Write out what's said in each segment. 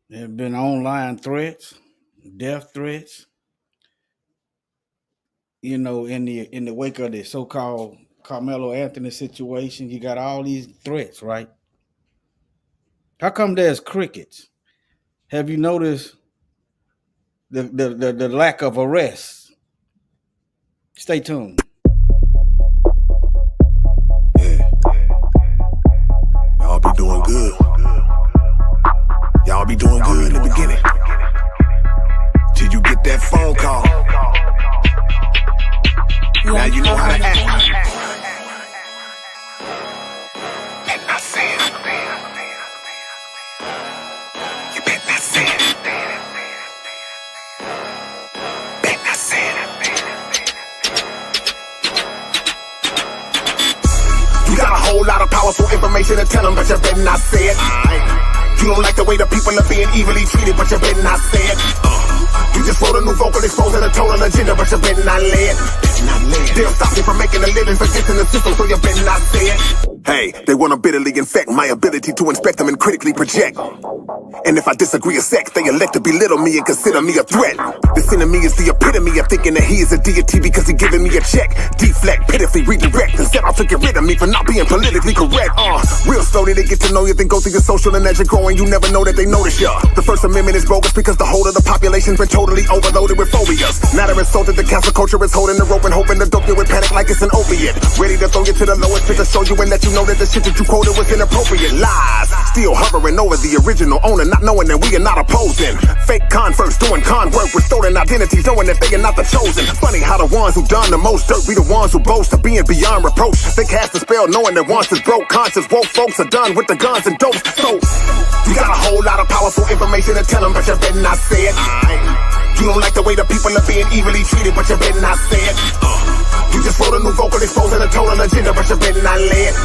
There have been online threats, death threats. In the wake of the so-called Carmelo Anthony situation, you got all these threats, right? How come there's crickets? Have you noticed the lack of arrests? Stay tuned. Yeah. Y'all be doing good. Y'all be doing good in the beginning. Till you get that phone call. Now you know how to act. Bet not say it. You bet not say it. Bet not say it. You got a whole lot of powerful information to tell them, but you better not say it. You don't like the way the people are being evilly treated, but you better not say it. You just wrote a new vocal exposing a total agenda, but you better not lay it. They'll stop you from making a living, forgetting the system, so you better not say it. Hey, they want to bitterly infect my ability to inspect them and critically project. And if I disagree a sec, they elect to belittle me and consider me a threat. This enemy is the epitome of thinking that he is a deity because he giving me a check. Deflect, pitifully redirect, and set out to get rid of me for not being politically correct. Real slowly they get to know you, then go through your social, and as you're growing, you never know that they notice ya. The First Amendment is bogus because the whole of the population's been totally overloaded with phobias. Now they're insulted, the cancel culture is holding the rope and hoping to dope you with panic like it's an opiate. Ready to throw you to the lowest pit to show you and let you know that the shit that you quoted was inappropriate. Lies, still hovering over the original owner, not knowing that we are not opposing. Fake converts doing con work with stolen identities, knowing that they are not the chosen. Funny how the ones who done the most dirt be the ones who boast of being beyond reproach. They cast a spell knowing that once is broke, conscious woke folks are done with the guns and dopes. So, you got a whole lot of powerful information to tell them, but you better not say it. You don't like the way the people are being evilly treated, but you better not say it. You just wrote a new vocal exposing a total agenda, but you better not lay it.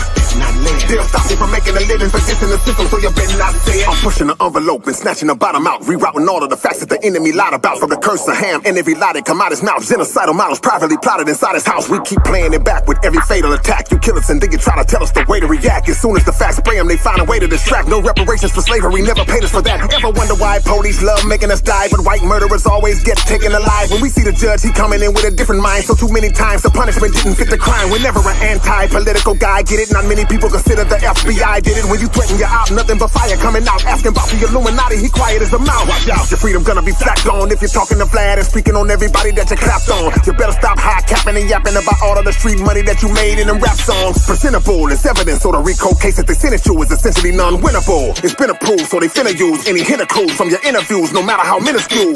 They'll stop you from making a living, forgetting the system, so you better not say it. I'm pushing the envelope and snatching the bottom out, rerouting all of the facts that the enemy lied about, from the curse of Ham and every lie that come out his mouth. Genocidal models privately plotted inside his house. We keep playing it back with every fatal attack. You kill us and then you try to tell us the way to react. As soon as the facts spray them, they find a way to distract. No reparations for slavery, never paid us for that. Ever wonder why police love making us die, but white murderers always get taken alive? When we see the judge, he coming in with a different mind, so too many times the punishment didn't fit the crime. We're never an anti-political guy, get it? Not many people consider the FBI did it. When you threaten your op, nothing but fire coming out. Asking about the Illuminati, he quiet as a mouse. Watch out, your freedom gonna be flacked on if you're talking to Vlad and speaking on everybody that you clapped on. You better stop high capping and yapping about all of the street money that you made in them rap songs. Presentable is evidence, so the RICO case that they sent it to is essentially non-winnable. It's been approved, so they finna use any hint or clues from your interviews, no matter how minuscule.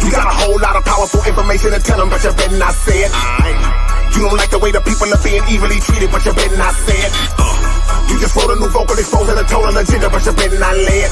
You got a whole lot of powerful information to tell them, but you better not say it. You don't like the way the people are being evilly treated, but you better not say it. You just wrote a new vocal exposing a total agenda, but you better not lay it.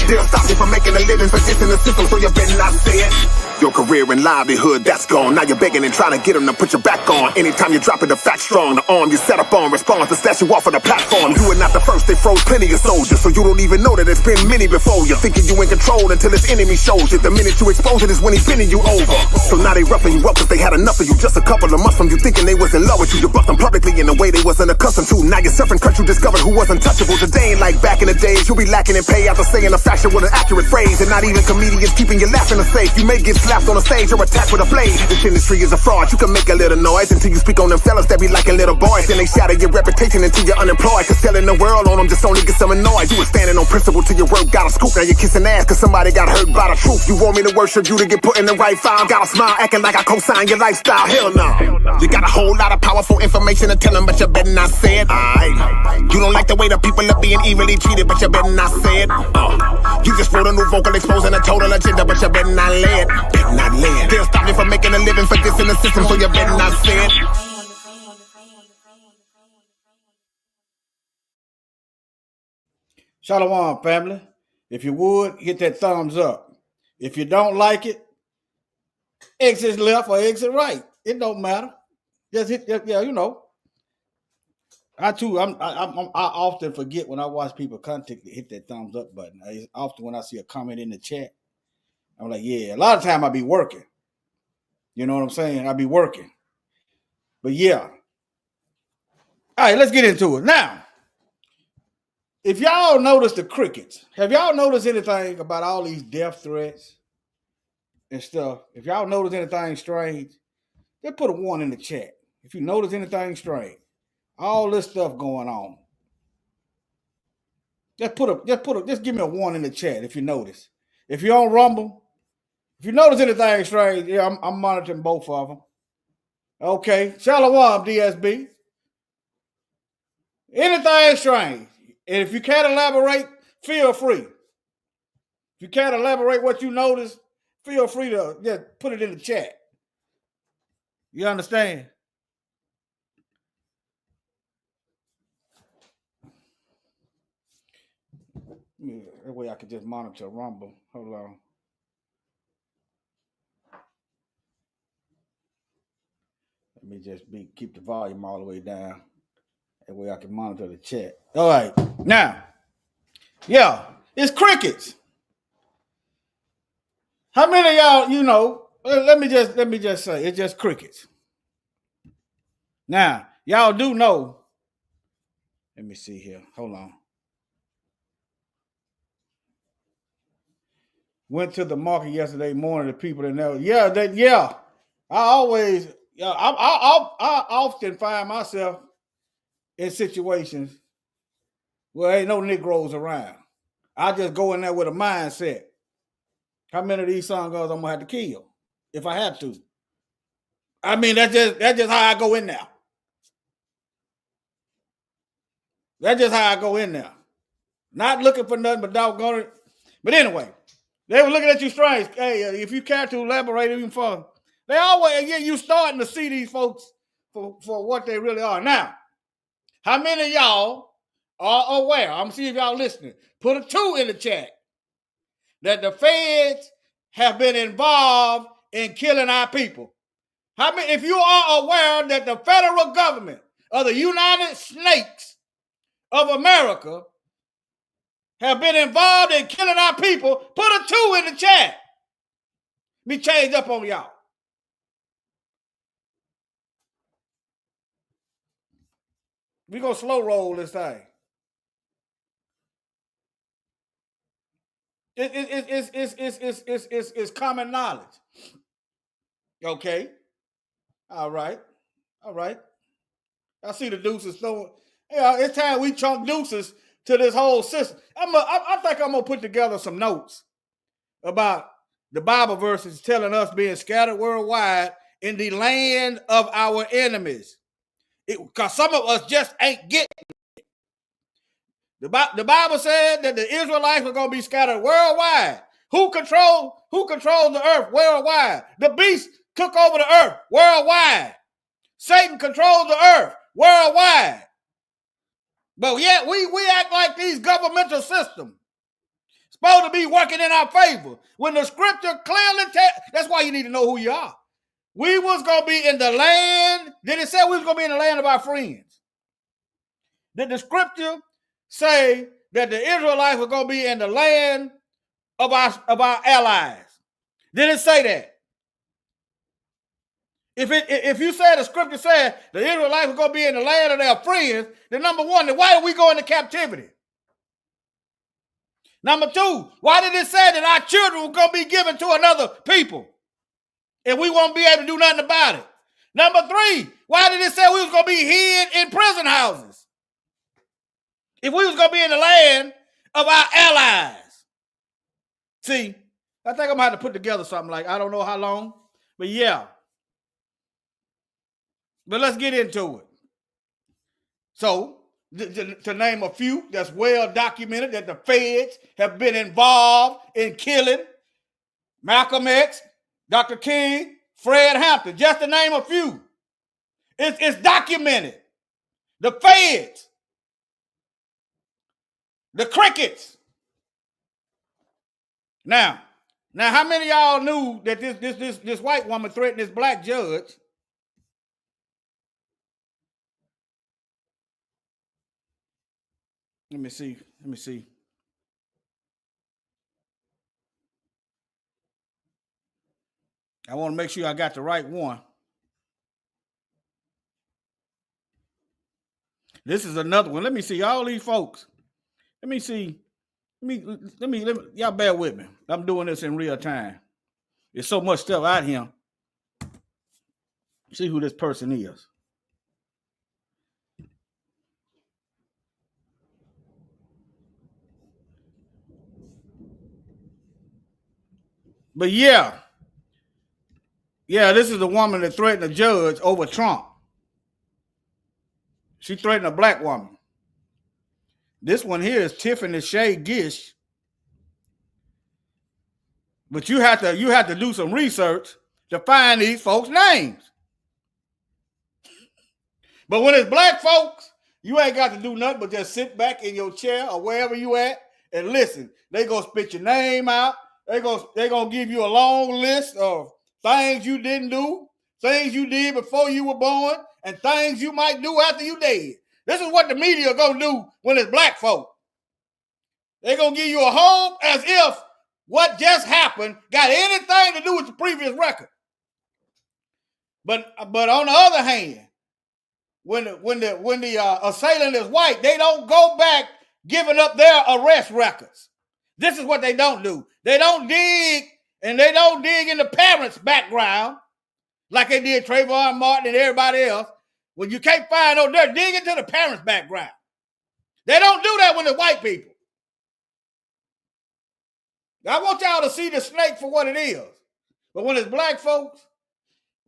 They'll stop you from making a living, forgetting the system, so you better not say it. Your career and livelihood, that's gone. Now you're begging and trying to get them to put your back on. Anytime you drop it, the fact strong. The arm you set up on responds to snatch you off of the platform. You are not the first, they froze plenty of soldiers, so you don't even know that it's been many before you. Thinking you in control until his enemy shows you. The minute you expose it is when he's bending you over. So now they roughing you up cause they had enough of you. Just a couple of months from you thinking they was in love with you. You bucked them publicly in a way they wasn't accustomed to. Now you're suffering cause you discovered who was untouchable. Today ain't like back in the days. You'll be lacking in pay after saying a fashion with an accurate phrase. And not even comedians keeping you laughing or safe. You may get slapped on the stage or attacked with a blade. This industry is a fraud. You can make a little noise until you speak on them fellas that be liking little boys. Then they shatter your reputation until you're unemployed. Cause telling the world on them just only gets them annoyed. You were standing on principle till your work got a scoop. Now you're kissing ass cause somebody got hurt by the truth. You want me to worship you to get put in the right file? Got a smile acting like I co-sign your lifestyle. Hell no. You got a whole lot of powerful information to tell them, but you better not say it. You don't like the way the people are being evilly treated, but you better not say it. You just wrote a new vocal exposing a total agenda, but you better not lay it. Better not lay it. They'll stop you from making a living for this in the system, so you better not say it. Shalom, family. If you would, hit that thumbs up. If you don't like it, exit left or exit right. It don't matter. Just hit that, yeah, you know. I often forget when I watch people content to hit that thumbs up button. It's often when I see a comment in the chat, I'm like, yeah, a lot of time I be working. You know what I'm saying? I be working. But yeah. All right, let's get into it. Now, if y'all notice the crickets, have y'all noticed anything about all these death threats and stuff? If y'all notice anything strange, just put a 1 in the chat. If you notice anything strange, all this stuff going on. Just give me a 1 in the chat if you notice. If you're on Rumble, if you notice anything strange, yeah, I'm monitoring both of them. Okay, Shalom, DSB. Anything strange. And if you can't elaborate, feel free. If you can't elaborate what you notice, feel free to just put it in the chat. You understand? That way I could just monitor Rumble. Hold on. Let me just keep the volume all the way down. That way I can monitor the chat. All right. Now, yeah, it's crickets. How many of y'all, let me just say, it's just crickets. Now, y'all do know. Let me see here. Hold on. Went to the market yesterday morning. The people that know, I often find myself in situations where ain't no Negroes around. I just go in there with a mindset. How many of these sun guns I'm gonna have to kill if I have to? I mean, that's just how I go in there. That's just how I go in there. Not looking for nothing but doggone it. But anyway, they were looking at you strange. Hey, if you care to elaborate even further, they always, you starting to see these folks for what they really are. Now, how many of y'all are aware? I'm gonna see if y'all listening. Put a 2 in the chat. That the feds have been involved in killing our people. How many, if you are aware that the federal government of the United States of America have been involved in killing our people, put a 2 in the chat. Be changed up on y'all. We're going to slow roll this thing. It's common knowledge. Okay. All right. I see the deuces throwing. Yeah, it's time we chunk deuces to this whole system. I think I'm going to put together some notes about the Bible verses telling us being scattered worldwide in the land of our enemies. Because some of us just ain't getting it. The Bible said that the Israelites were going to be scattered worldwide. Who controls the earth worldwide? The beast took over the earth worldwide. Satan controls the earth worldwide. But yet we act like these governmental systems supposed to be working in our favor. When the scripture clearly that's why you need to know who you are. We was going to be in the land. Did it say we was going to be in the land of our friends? Did the scripture say that the Israelites were going to be in the land of our allies? Did it say that? If you said the scripture said the Israelites were going to be in the land of their friends, then number one, then why did we go into captivity? Number two, why did it say that our children were going to be given to another people and we won't be able to do nothing about it? Number three, why did it say we was going to be hid in prison houses if we was going to be in the land of our allies? See, I think I'm going to have to put together something like, I don't know how long, but yeah. But let's get into it. So, to name a few that's well documented that the feds have been involved in killing Malcolm X, Dr. King, Fred Hampton, just to name a few. It's documented. The feds, the crickets. Now, how many of y'all knew that this white woman threatened this black judge? Let me see. I want to make sure I got the right one. This is another one. Let me see all these folks Let me see. Let me. Y'all bear with me. I'm doing this in real time. There's so much stuff out here. See who this person is. But yeah, this is the woman that threatened a judge over Trump. She threatened a black woman. This one here is Tiffany Shea Gish. But you have to do some research to find these folks' names. But when it's black folks, you ain't got to do nothing but just sit back in your chair or wherever you at and listen. They gonna spit your name out. They gonna give you a long list of things you didn't do, things you did before you were born, and things you might do after you dead. This is what the media gonna do when it's black folk. They gonna give you a whole as if what just happened got anything to do with the previous record. But on the other hand, when the assailant is white, they don't go back giving up their arrest records. This is what they don't do. They don't dig in the parents' background like they did Trayvon Martin and everybody else. When you can't find no, they're digging to the parents' background. They don't do that when it's white people. I want y'all to see the snake for what it is. But when it's black folks,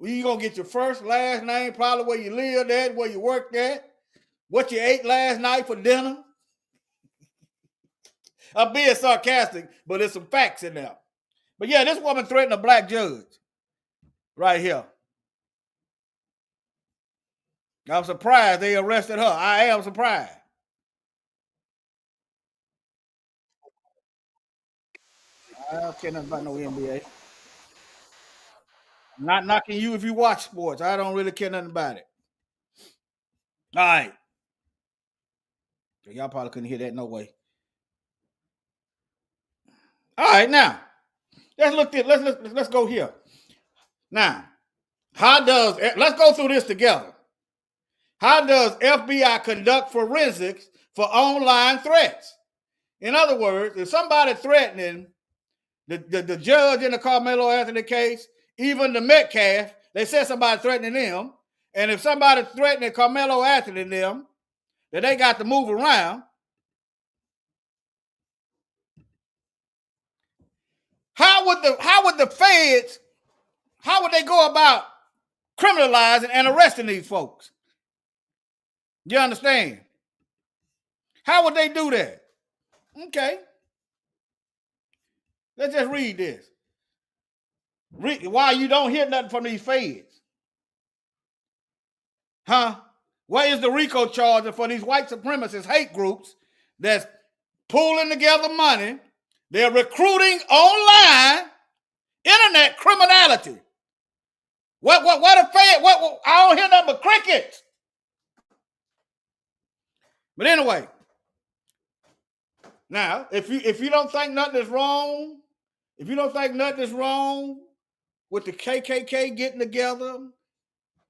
you're going to get your first, last name, probably where you lived at, where you worked at, what you ate last night for dinner. I'm being sarcastic, but there's some facts in there. But yeah, this woman threatened a black judge right here. I'm surprised they arrested her. I am surprised. I don't care nothing about no NBA. I'm not knocking you if you watch sports. I don't really care nothing about it. All right. Y'all probably couldn't hear that no way. All right, now let's go here. Now, let's go through this together. How does FBI conduct forensics for online threats? In other words, if somebody threatening the judge in the Carmelo Anthony case, even the Metcalf, they said somebody threatening them, and if somebody threatening Carmelo Anthony them, that they got to move around. How would the feds, how would they go about criminalizing and arresting these folks? You understand? How would they do that? Okay. Let's just read this. Why you don't hear nothing from these feds? Huh? What is the RICO charge for these white supremacist hate groups that's pooling together money? They're recruiting online internet criminality. What a fed? What I don't hear nothing but crickets. But anyway, now if you don't think nothing is wrong, if you don't think nothing is wrong with the KKK getting together,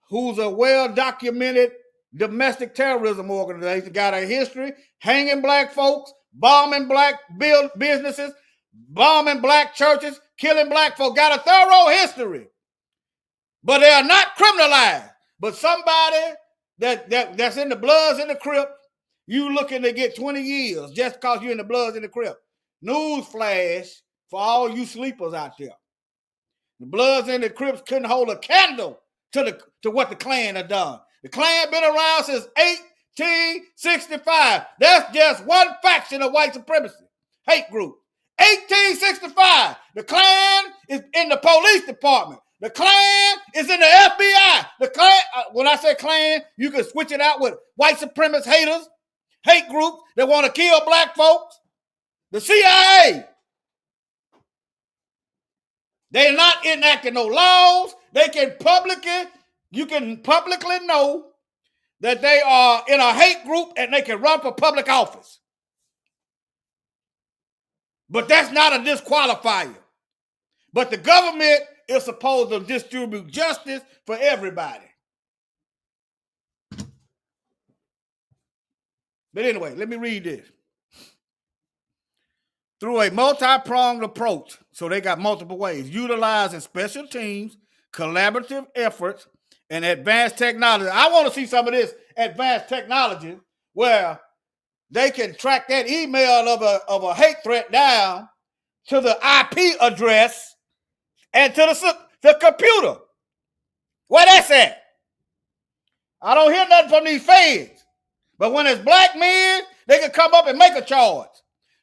who's a well-documented domestic terrorism organization, got a history hanging black folks, bombing black businesses, bombing black churches, killing black folks, got a thorough history. But they are not criminalized. But somebody that's in the Bloods in the Crips, you looking to get 20 years just because you're in the Bloods in the Crips. Newsflash for all you sleepers out there. The Bloods and the Crips couldn't hold a candle to what the Klan had done. The Klan been around since 1865. That's just one faction of white supremacy, hate group. 1865. The Klan is in the police department. The Klan is in the FBI. The Klan, when I say Klan, you can switch it out with white supremacist haters, hate groups that want to kill black folks. The CIA. They're not enacting no laws. You can publicly know that they are in a hate group and they can run for public office. But that's not a disqualifier. But the government is supposed to distribute justice for everybody. But anyway, let me read this. through a multi-pronged approach. So they got multiple ways, utilizing special teams, collaborative efforts, and advanced technology. I want to see some of this advanced technology where they can track that email of a hate threat down to the IP address and to the computer. Where that's at? I don't hear nothing from these feds. But when it's black men, they can come up and make a charge.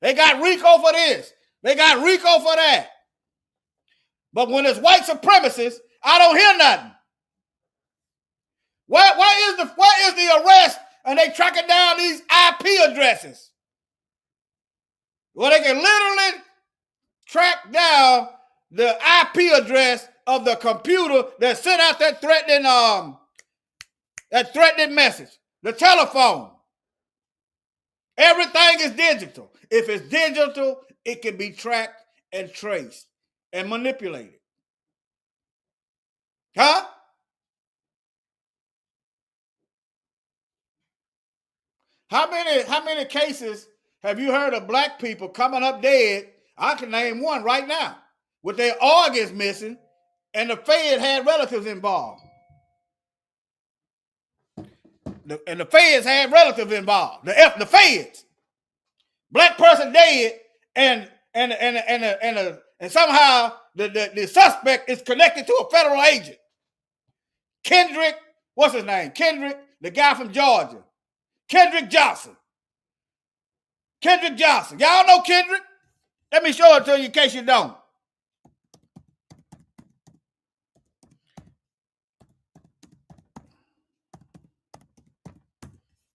They got RICO for this. They got RICO for that. But when it's white supremacists, I don't hear nothing. Where is the arrest and they tracking down these IP addresses? Well, they can literally track down the IP address of the computer that sent out that threatening message. The telephone. Everything is digital. If it's digital, it can be tracked and traced and manipulated. Huh? How many cases have you heard of black people coming up dead? I can name one right now with their organs missing, and the Fed had relatives involved. And the Feds had relatives involved. The Feds. Black person dead, and somehow the suspect is connected to a federal agent. Kendrick, what's his name? Kendrick, the guy from Georgia. Kendrick Johnson. Kendrick Johnson. Y'all know Kendrick? Let me show it to you in case you don't.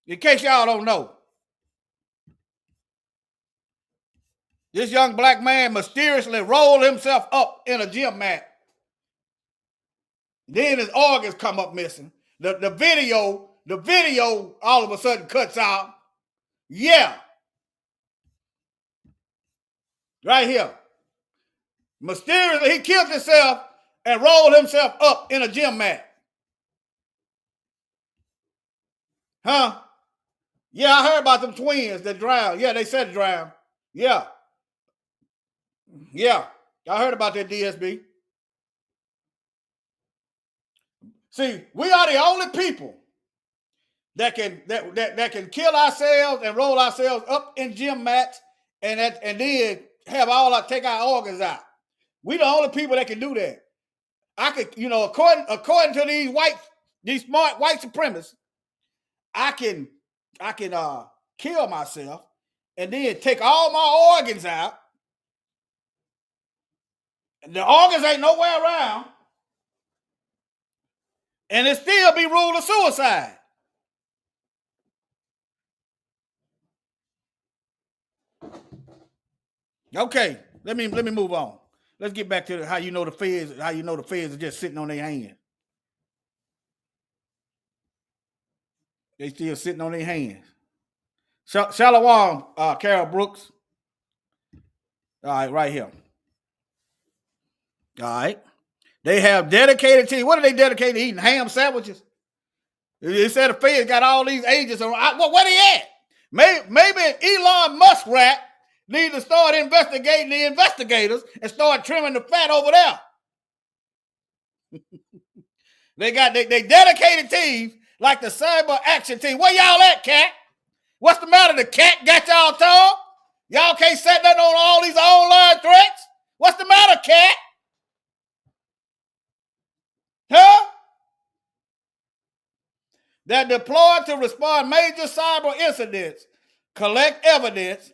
In case y'all don't know. This young black man mysteriously rolled himself up in a gym mat. Then his organs come up missing. The video all of a sudden cuts out. Yeah. Right here. Mysteriously, he killed himself and rolled himself up in a gym mat. Huh? Yeah, I heard about them twins that drowned. Yeah, they said drowned. Yeah. Yeah. I heard about that, DSB. See, we are the only people that can kill ourselves and roll ourselves up in gym mats and then take our organs out. We the only people that can do that. I could, according to these smart white supremacists, I can kill myself and then take all my organs out. The organs ain't nowhere around. And it still be ruled a suicide. Okay, let me move on. Let's get back to how you know the feds are just sitting on their hands. They still sitting on their hands. Shalom, Carol Brooks. All right, right here. All right. They have dedicated teams. What are they dedicated to? Eating ham sandwiches? They said the feds got all these agents around. Well, where they at? Maybe Elon Musk rat need to start investigating the investigators and start trimming the fat over there. They dedicated teams like the cyber action team. Where y'all at, Cat? What's the matter? The cat got y'all tongue? Y'all can't set nothing on all these online threats? What's the matter, Cat? Huh? That deployed to respond major cyber incidents, collect evidence,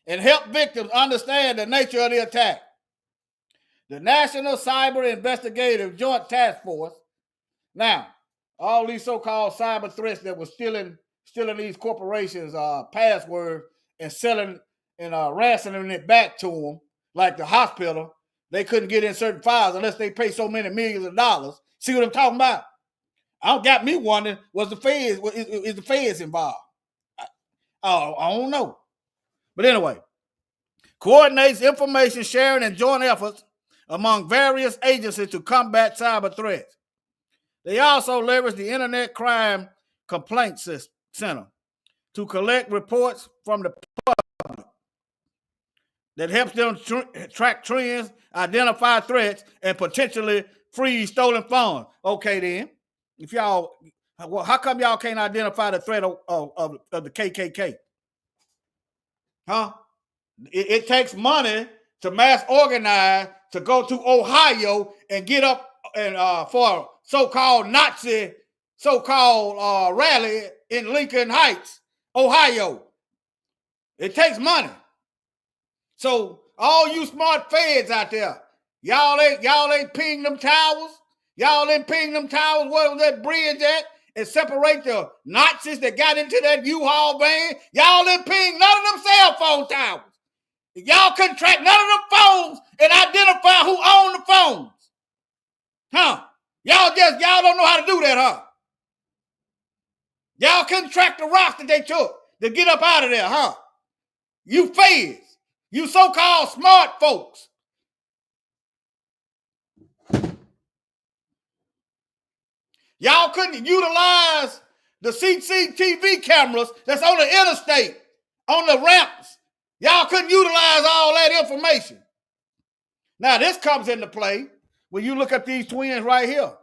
and help victims understand the nature of the attack. The National Cyber Investigative Joint Task Force. Now, all these so-called cyber threats that were stealing these corporations' passwords and selling and ransoming it back to them, like the hospital, they couldn't get in certain files unless they pay so many millions of dollars. See what I'm talking about? I got me wondering, is the feds involved? I don't know. But anyway, coordinates information sharing and joint efforts among various agencies to combat cyber threats. They also leverage the Internet Crime Complaint Center to collect reports from the public. that helps them track trends, identify threats, and potentially freeze stolen funds. Okay, then, if y'all, well, how come y'all can't identify the threat of the KKK? Huh? It takes money to mass organize to go to Ohio and get up and for a so-called Nazi rally in Lincoln Heights, Ohio. It takes money. So all you smart feds out there, y'all ain't ping them towers. Y'all ain't ping them towers. Where was that bridge at? And separate the Nazis that got into that U-Haul van. Y'all ain't ping none of them cell phone towers. Y'all couldn't track none of them phones and identify who owned the phones. Huh? Y'all don't know how to do that, huh? Y'all couldn't track the rocks that they took to get up out of there, huh? You feds. You so-called smart folks. Y'all couldn't utilize the CCTV cameras that's on the interstate, on the ramps. Y'all couldn't utilize all that information. Now, this comes into play when you look at these twins right here.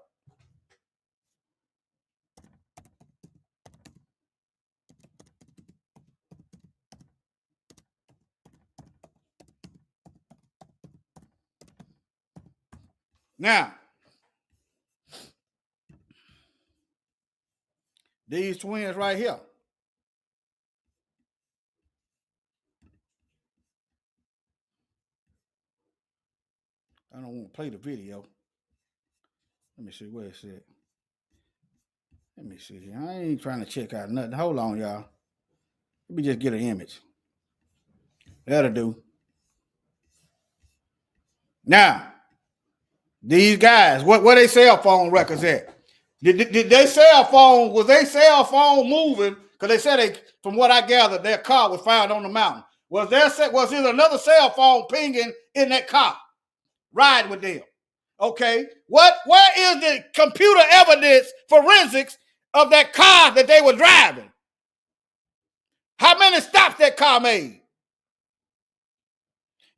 Now, these twins right here. I don't want to play the video. Let me see where it's at. Let me see here. I ain't trying to check out nothing. Hold on, y'all. Let me just get an image. That'll do. Now, these guys, where they cell phone records at? Did they cell phone, was they cell phone moving? Because they said from what I gathered, their car was found on the mountain. Was there another cell phone pinging in that car? Ride with them. Okay. Where is the computer evidence, forensics of that car that they were driving? How many stops that car made?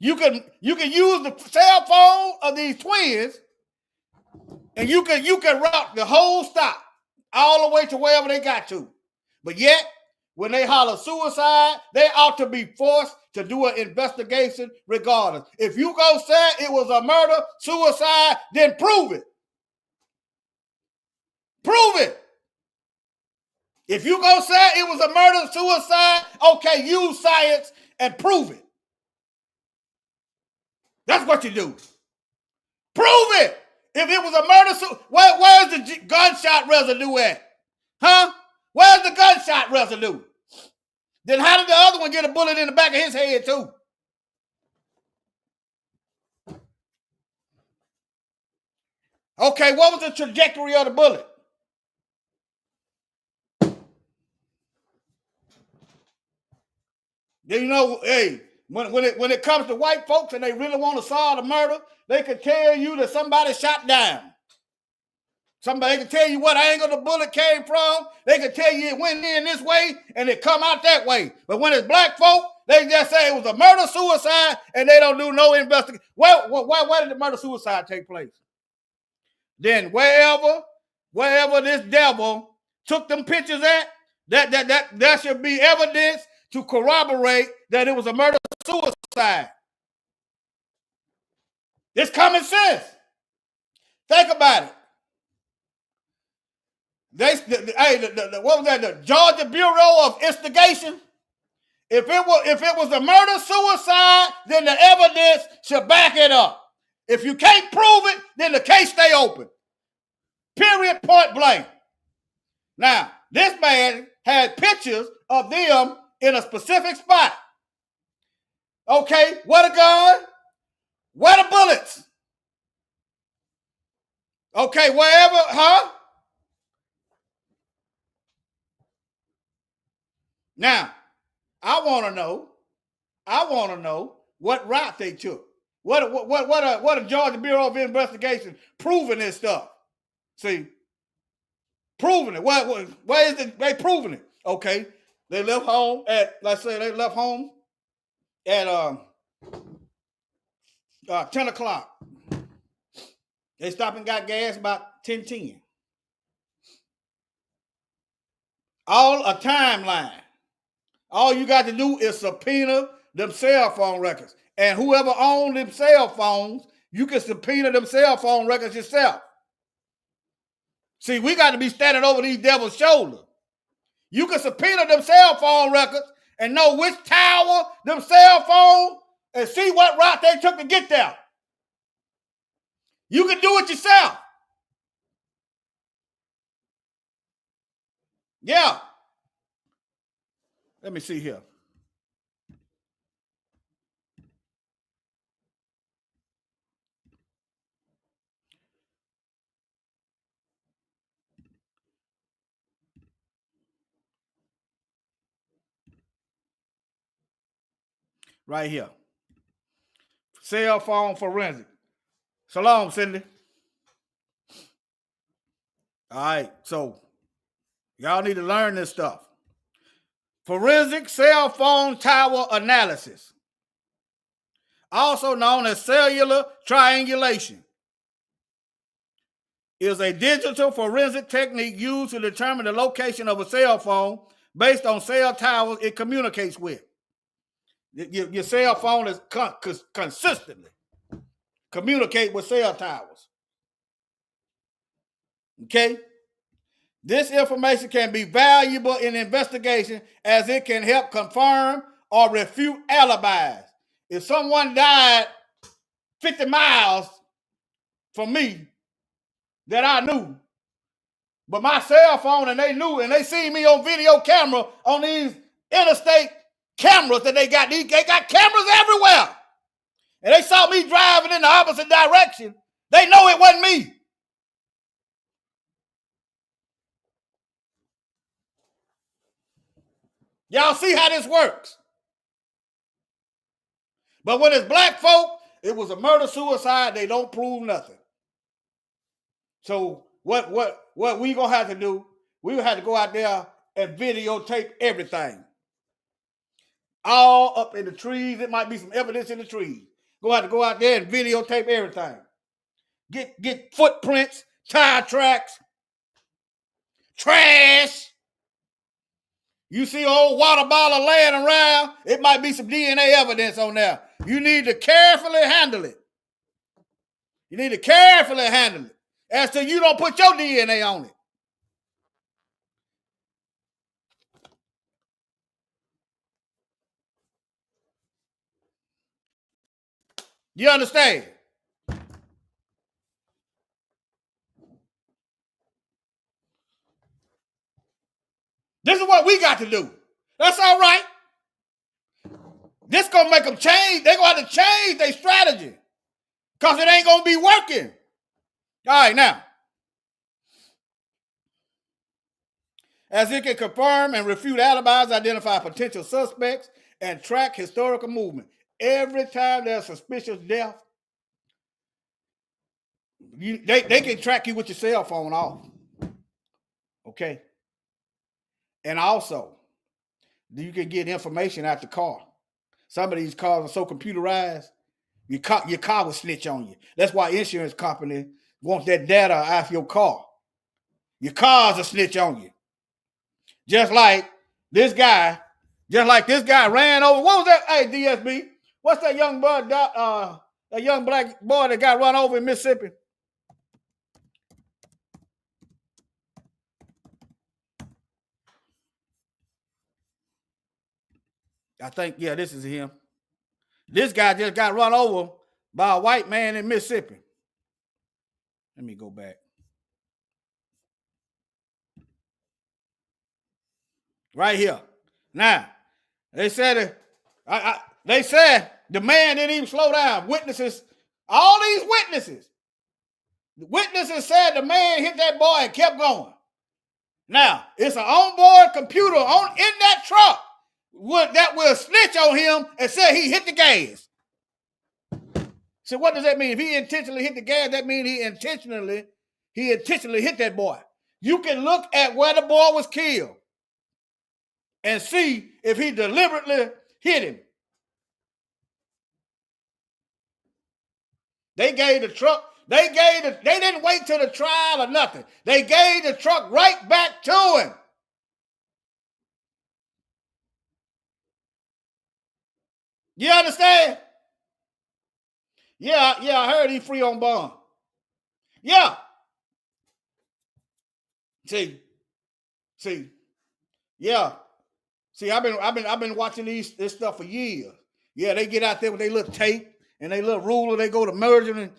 You can use the cell phone of these twins, and you can route the whole stop all the way to wherever they got to. But yet, when they holler suicide, they ought to be forced to do an investigation regardless. If you go say it was a murder, suicide, then prove it. Prove it. If you go say it was a murder, suicide, okay, use science and prove it. That's what you do. Prove it. If it was a murder, where's the gunshot residue at? Huh? Where's the gunshot residue? Then how did the other one get a bullet in the back of his head too? Okay, what was the trajectory of the bullet? You know, hey, when it comes to white folks and they really want to solve the murder, they can tell you that somebody shot down. Somebody can tell you what angle the bullet came from. They can tell you it went in this way and it come out that way. But when it's black folk, they just say it was a murder suicide and they don't do no investigation. Where did the murder suicide take place? Then wherever this devil took them pictures at, that should be evidence to corroborate that it was a murder suicide. It's common sense. Think about it. What was that? The Georgia Bureau of Investigation. If it was a murder suicide, then the evidence should back it up. If you can't prove it, then the case stay open. Period. Point blank. Now, this man had pictures of them in a specific spot. Okay, where the gun? Where the bullets? Okay, wherever, huh? Now, I want to know what route they took. What a Georgia Bureau of Investigation proving this stuff. See, proving it. Where is it? They proving it. Okay, they left home at, let's say they left home at 10 o'clock. They stopped and got gas about 10:10. All a timeline. All you got to do is subpoena them cell phone records. And whoever owned them cell phones, you can subpoena them cell phone records yourself. See, we got to be standing over these devils' shoulders. You can subpoena them cell phone records and know which tower, them cell phones, and see what route they took to get there. You can do it yourself. Yeah. Let me see here. Right here. Cell phone forensic. Shalom, Cindy. All right, so y'all need to learn this stuff. Forensic cell phone tower analysis, also known as cellular triangulation, is a digital forensic technique used to determine the location of a cell phone based on cell towers it communicates with. Your cell phone is consistently communicate with cell towers. Okay? This information can be valuable in investigation as it can help confirm or refute alibis. If someone died 50 miles from me that I knew, but my cell phone and they knew and they see me on video camera on these interstate cameras that they got cameras everywhere. And they saw me driving in the opposite direction. They know it wasn't me. Y'all see how this works? But when it's black folk, it was a murder-suicide. They don't prove nothing. So what we gonna have to do, we have to go out there and videotape everything. All up in the trees. It might be some evidence in the trees. Go out there and videotape everything. Get footprints, tire tracks, trash. You see old water bottle laying around, it might be some DNA evidence on there. You need to carefully handle it. You need to carefully handle it. As till you don't put your DNA on it. You understand? This is what we got to do. That's all right. This gonna make them change. They're gonna have to change their strategy. Because it ain't gonna be working. All right, now. As it can confirm and refute alibis, identify potential suspects, and track historical movement. Every time there's suspicious death, they can track you with your cell phone off. Okay? And also, you can get information out the car. Some of these cars are so computerized, your car will snitch on you. That's why insurance companies want that data out of your car. Your car's a snitch on you. Just like this guy ran over. What was that? Hey, DSB, what's that young black boy that got run over in Mississippi? I think, yeah, this is him. This guy just got run over by a white man in Mississippi. Let me go back. Right here. Now, they said the man didn't even slow down. Witnesses, all these witnesses. The witnesses said the man hit that boy and kept going. Now, it's an onboard computer in that truck that will snitch on him and say he hit the gas. So what does that mean? If he intentionally hit the gas, that means he intentionally hit that boy. You can look at where the boy was killed and see if he deliberately hit him. They gave the truck. They didn't wait till the trial or nothing. They gave the truck right back to him. You understand? Yeah, I heard he's free on bond. Yeah. See. Yeah. See, I've been watching this stuff for years. Yeah, they get out there with their little tape and their little ruler. They go to merging, and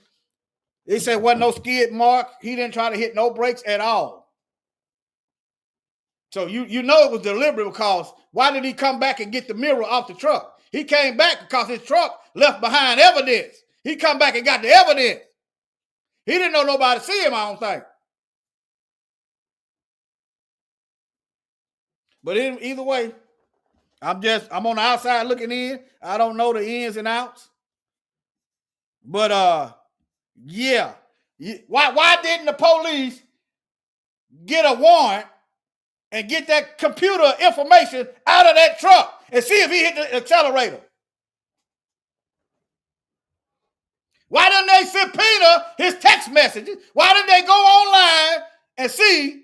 they said wasn't no skid mark. He didn't try to hit no brakes at all. So you know it was deliberate, because why did he come back and get the mirror off the truck? He came back because his truck left behind evidence. He come back and got the evidence. He didn't know nobody see him, I don't think. But either way, I'm on the outside looking in. I don't know the ins and outs. But yeah. Why didn't the police get a warrant and get that computer information out of that truck and see if he hit the accelerator? Why didn't they subpoena his text messages? Why didn't they go online and see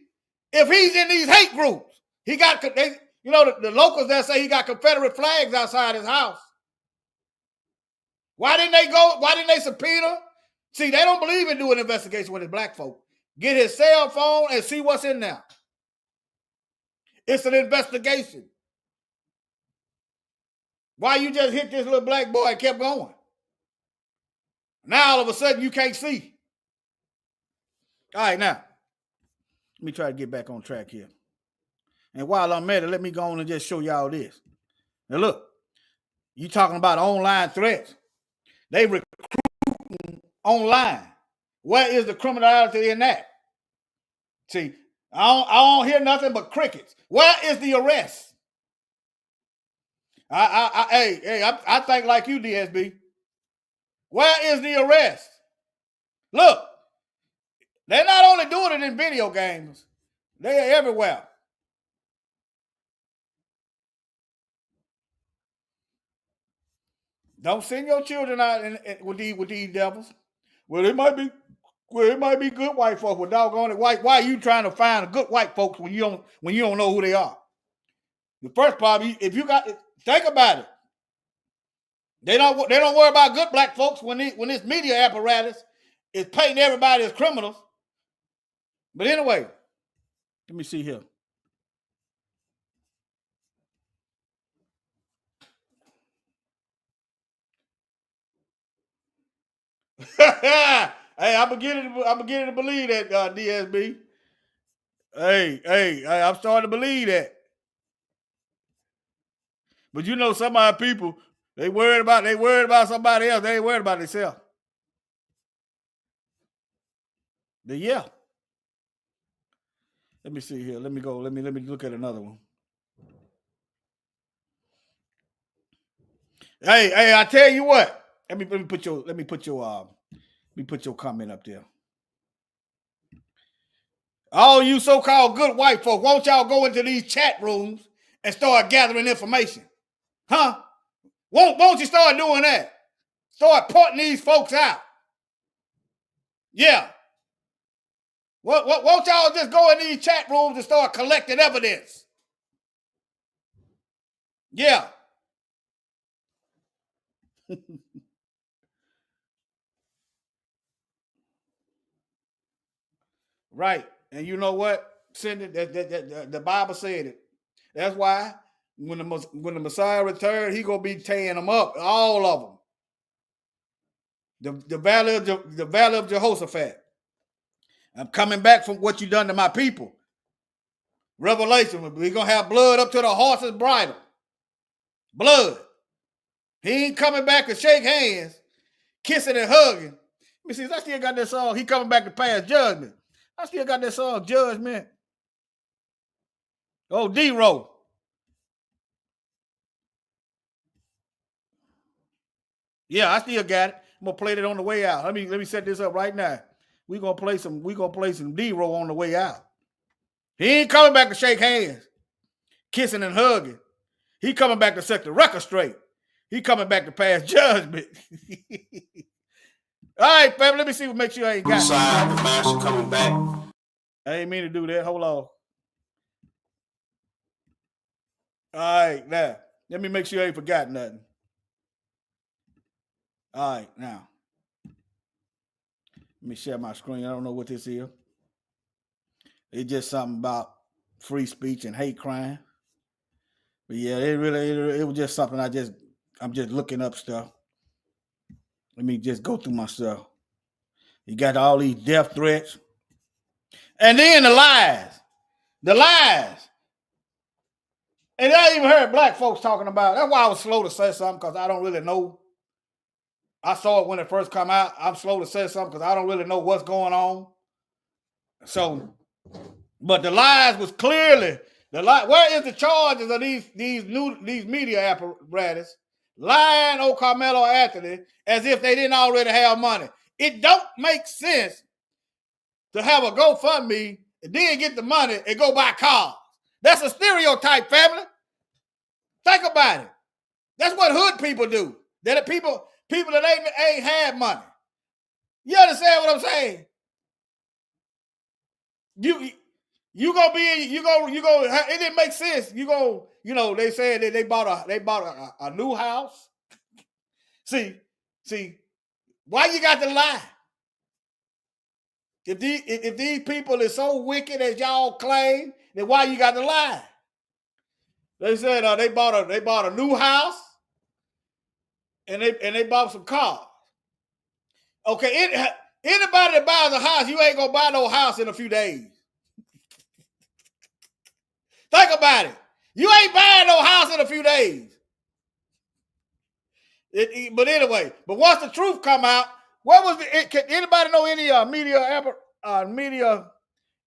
if he's in these hate groups? He got, the locals that say he got Confederate flags outside his house. Why didn't they subpoena? See, they don't believe in doing an investigation with his black folk. Get his cell phone and see what's in there. It's an investigation. Why you just hit this little black boy and kept going? Now all of a sudden you can't see. All right, now, let me try to get back on track here. And while I'm at it, let me go on and just show y'all this. Now look, you talking about online threats. They recruiting online. Where is the criminality in that? See, I don't hear nothing but crickets. Where is the arrest? I think like you, DSB. Where is the arrest? Look, they're not only doing it in video games, they're everywhere. Don't send your children out with these devils. Well, it might be good white folks. Well, doggone it, why are you trying to find a good white folks when you don't know who they are? The first problem, if you got, think about it. They don't worry about good black folks when this media apparatus is painting everybody as criminals. But anyway, let me see here. Hey, I'm beginning to believe that, DSB. Hey, I'm starting to believe that. But you know, some of our people, they worried about somebody else. They ain't worried about themselves. Yeah. Let me see here. Let me go. Let me look at another one. Hey, I tell you what. Let me put your comment up there. All you so-called good white folk, won't y'all go into these chat rooms and start gathering information? Huh? Won't you start doing that? Start pointing these folks out. Yeah. Won't y'all just go in these chat rooms and start collecting evidence? Yeah. Right. And you know what? Cindy, the Bible said it. That's why when the Messiah returned, he gonna be tearing them up, all of them. The valley of Jehoshaphat. I'm coming back from what you done to my people. Revelation, we're gonna have blood up to the horse's bridle. Blood. He ain't coming back to shake hands, kissing and hugging. Let me see, I still got that song. He coming back to pass judgment. I still got that song, Judgment. Oh, D-Row. Yeah, I still got it. I'm gonna play it on the way out. Let me set this up right now. We're gonna play some D-Row on the way out. He ain't coming back to shake hands, kissing and hugging. He coming back to set the record straight. He coming back to pass judgment. All right, fam. Let me see what makes sure I ain't got. Side, the master coming back. I ain't mean to do that. Hold on. All right, now let me make sure I ain't forgot nothing. All right, now let me share my screen. I don't know what this is. It's just something about free speech and hate crime. But yeah, it was just something I'm just looking up stuff. Let me just go through my stuff. You got all these death threats. And then the lies. The lies. And I even heard black folks talking about it. That's why I was slow to say something, because I don't really know. I saw it when it first come out. I'm slow to say something because I don't really know what's going on. So, but the lies was clearly the lie. Where is the charges of these media apparatus lying on Carmelo Anthony as if they didn't already have money? It don't make sense to have a GoFundMe and then get the money and go buy cars. That's a stereotype, family. Think about it. That's what hood people do. That people that ain't had money. You understand what I'm saying? You gonna be you go it didn't make sense. They said that they bought a new house. See, why you got to lie? If these people is so wicked as y'all claim, then why you got to lie? They said they bought a new house and they bought some cars. Okay, anybody that buys a house, you ain't gonna buy no house in a few days. Think about it. You ain't buying no house in a few days. But anyway, once the truth come out, what was can anybody know any media?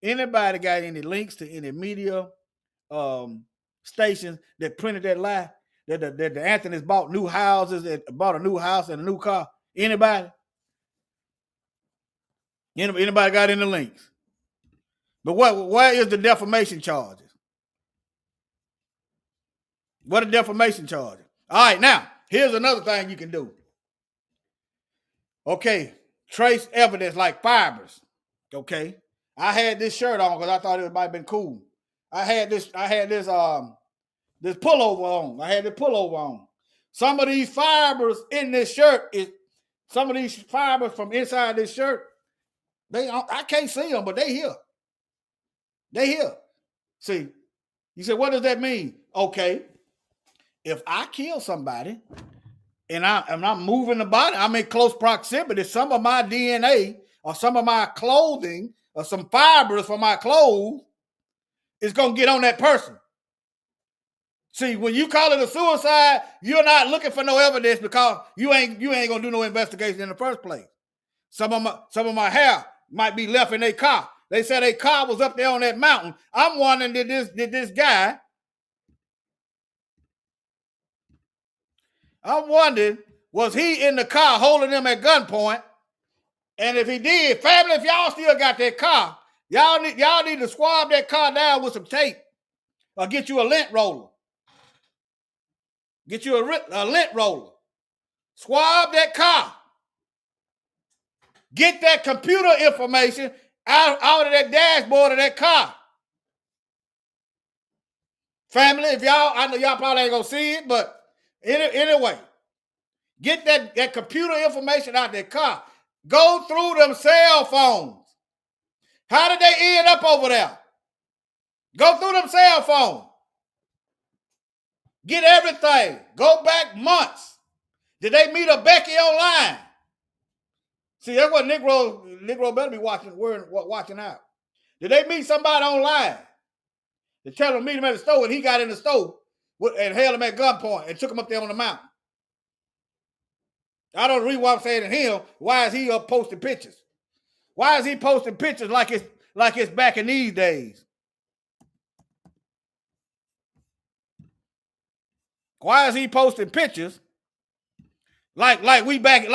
Anybody got any links to any media stations that printed that lie that the Anthony's bought new houses, that bought a new house and a new car? Anybody? Anybody got any links? But where is the defamation charges? What are defamation charges? All right, now, here's another thing you can do. Okay, trace evidence like fibers. Okay. I had this shirt on because I thought it might have been cool. I had this pullover on. I had the pullover on. Some of these fibers in this shirt some of these fibers from inside this shirt, I can't see them, but they here. They here. See, you said, what does that mean? Okay, if I kill somebody and I'm moving the body, I'm in close proximity, some of my DNA or some of my clothing or some fibers from my clothes is going to get on that person. See, when you call it a suicide, you're not looking for no evidence because you ain't going to do no investigation in the first place. Some of my hair might be left in their car. They said their car was up there on that mountain. I'm wondering, did this guy, I'm wondering, was he in the car holding them at gunpoint? And if he did, family, if y'all still got that car, y'all need to swab that car down with some tape or get you a lint roller. Get you a lint roller. Swab that car. Get that computer information out of that dashboard of that car. Family, I know y'all probably ain't gonna see it, but anyway, get that computer information out of that car. Go through them cell phones. How did they end up over there? Go through them cell phones. Get everything. Go back months. Did they meet a Becky online? See, that's what Negro better be watching out. Did they meet somebody online? They tell him to meet him at the store, and he got in the store and held him at gunpoint and took him up there on the mountain. I don't read what I'm saying to him. Why is he up posting pictures? Why is he posting pictures like it's back in these days? Why is he posting pictures like we back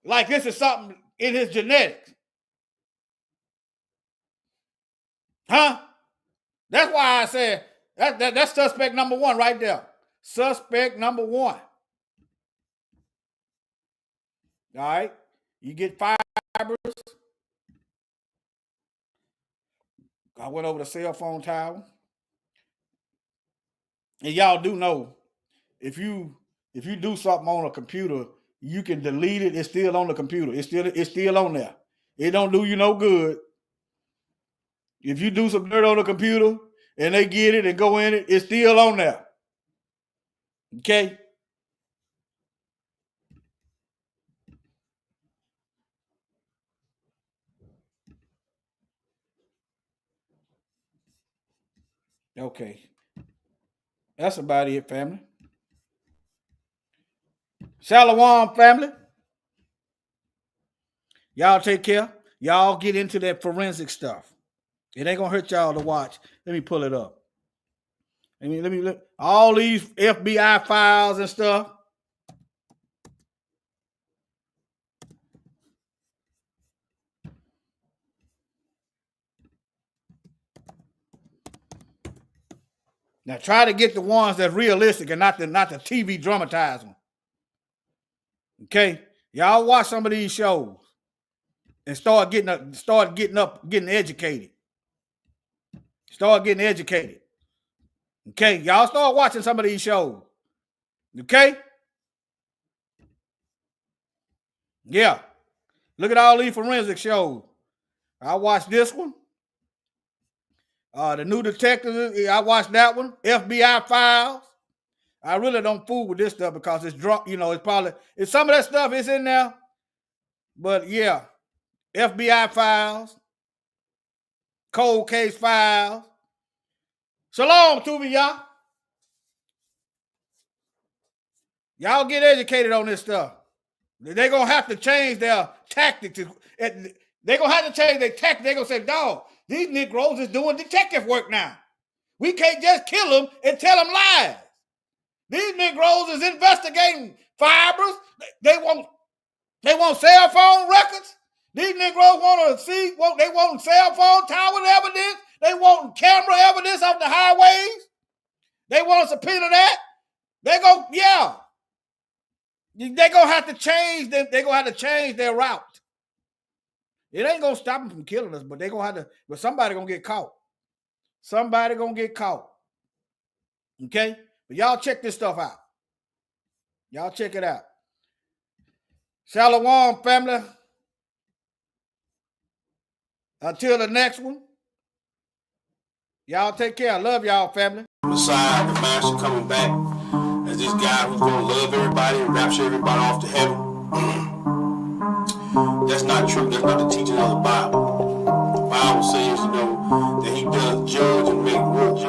like this is something in his genetics? Huh? That's why I said that's suspect number one right there. Suspect number one. All right. You get fibers. I went over the cell phone tower. And y'all do know, if you do something on a computer, you can delete it. It's still on the computer. It's still on there. It don't do you no good. If you do some dirt on the computer and they get it and go in it, it's still on there. Okay? Okay. That's about it, family. Shalom, family. Y'all take care. Y'all get into that forensic stuff. It ain't gonna hurt y'all to watch. Let me pull it up. Let me look. All these FBI files and stuff. Now try to get the ones that's realistic and not the TV dramatized one. Okay, y'all watch some of these shows and start getting educated. Start getting educated. Okay, y'all start watching some of these shows. Okay? Yeah. Look at all these forensic shows. I watched this one. The New Detective, I watched that one. FBI Files. I really don't fool with this stuff because it's drunk, it's some of that stuff is in there. But yeah, FBI Files, Cold Case Files. Shalom to me, y'all. Y'all get educated on this stuff. They're going to have to change their tactics. They're going to have to change their tactics. They're going to say, dog, these Negroes is doing detective work now. We can't just kill them and tell them lies. These Negroes is investigating fibers. They want cell phone records. These Negroes want cell phone tower evidence. They want camera evidence off the highways. They want to subpoena that. They're going to have to change them. They're going to have to change their route. It ain't going to stop them from killing us, but they're going to have to, but somebody going to get caught. Somebody going to get caught. Okay? But y'all check this stuff out. Y'all check it out. Shalom, family. Until the next one. Y'all take care. I love y'all, family. Messiah, the master coming back as this guy who's going to love everybody and rapture everybody off to heaven. That's not true. That's not the teaching of the Bible. The Bible says, that he does judge and make rules.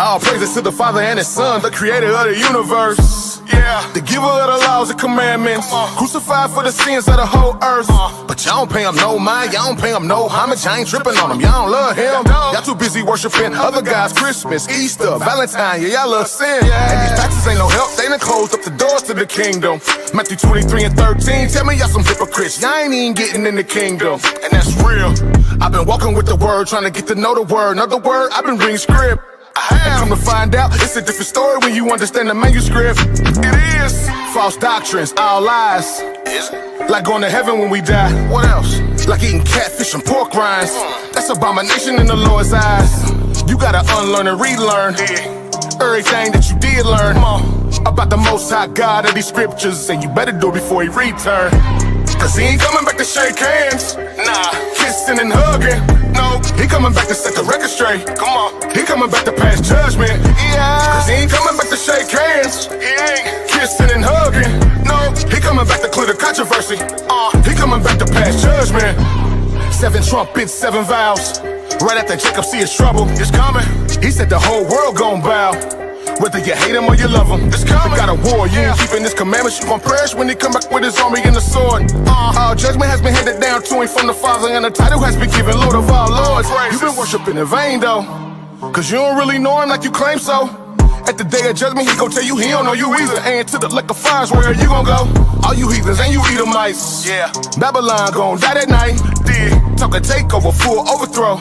All praises to the Father and His Son, the creator of the universe. Yeah, the giver of the laws and commandments, crucified for the sins of the whole earth. But y'all don't pay him no mind, y'all don't pay him no homage. I ain't tripping on him, y'all don't love him. Y'all too busy worshiping other guys, Christmas, Easter, Valentine, y'all love sin. And these taxes ain't no help, they done closed up the doors to the kingdom. Matthew 23 and 13, tell me y'all some hypocrites, y'all ain't even getting in the kingdom. And that's real. I've been walking with the word, trying to get to know the word. Another word, I've been reading script. I come to find out, it's a different story when you understand the manuscript. It is false doctrines, all lies. Like going to heaven when we die. What else? Like eating catfish and pork rinds. That's abomination in the Lord's eyes. You gotta unlearn and relearn everything that you did learn about the Most High God of these scriptures, and you better do it before He return. Cause He ain't coming back to shake hands. Nah, kissing and hugging. No, He coming back to set the record straight. Come on, He coming back to pass judgment. Yeah, cause He ain't coming back to shake hands. He ain't kissing and hugging. No, He coming back to clear the controversy. He coming back to pass judgment. 7 trumpets, 7 vows. Right after Jacob see his trouble, it's coming. He said the whole world gon' bow. Whether you hate him or you love him, it's coming. We got a war, you ain't keeping His commandments, you gon' perish when He come back with His army and the sword. All judgment has been handed down to Him from the Father, and the title has been given Lord of all lords. You've been worshiping in vain though, cause you don't really know Him like you claim so. At the day of judgment, He gon' tell you He don't know you either. And to the lake of fires, where you gon' go? All you heathens and you Edomites. Yeah, Babylon gon' die that night. Talk a takeover, full overthrow.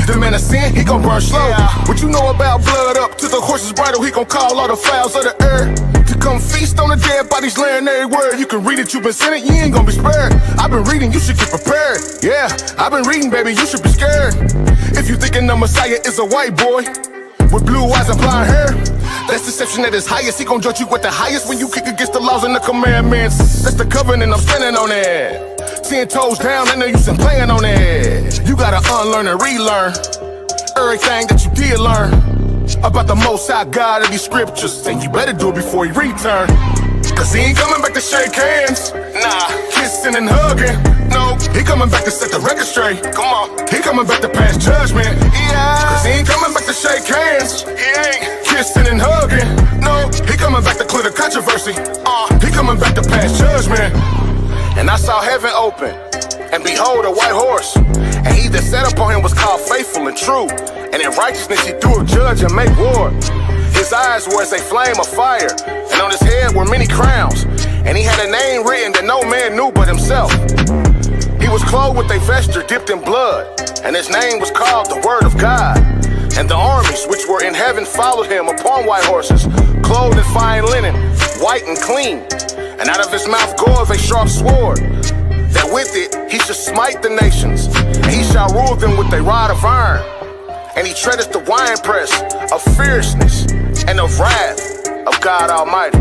The man of sin, he gon' burn slow. What you know about blood up to the horse's bridle? He gon' call all the fowls of the earth to Come feast on the dead bodies laying everywhere. You can read it, you've been sinning, you ain't gonna be spared. I've been reading, you should get prepared. Yeah, I've been reading, baby, you should be scared. If you thinking the Messiah is a white boy with blue eyes and blonde hair, that's deception at its highest. He gon' judge you with the highest when you kick against the laws and the commandments. That's the covenant, I'm standing on it. 10 toes down, I know you been playing on it. You gotta unlearn and relearn everything that you did learn about the Most High God of these scriptures, and you better do it before he return. Cause he ain't coming back to shake hands, nah, kissing and hugging. No, he coming back to set the record straight. Come on, he coming back to pass judgment. Yeah, cause he ain't coming back to shake hands. He ain't kissing and hugging. No, he coming back to clear the controversy. He coming back to pass judgment. And I saw heaven open, and behold, a white horse. And he that sat upon him was called faithful and true. And in righteousness he doeth judge and make war. His eyes were as a flame of fire, and on his head were many crowns. And he had a name written that no man knew but himself. He was clothed with a vesture dipped in blood, and his name was called the Word of God. And the armies which were in heaven followed him upon white horses, clothed in fine linen, white and clean. And out of his mouth goeth a sharp sword, that with it he shall smite the nations, and he shall rule them with a rod of iron. And he treadeth the winepress of fierceness and of wrath of God Almighty.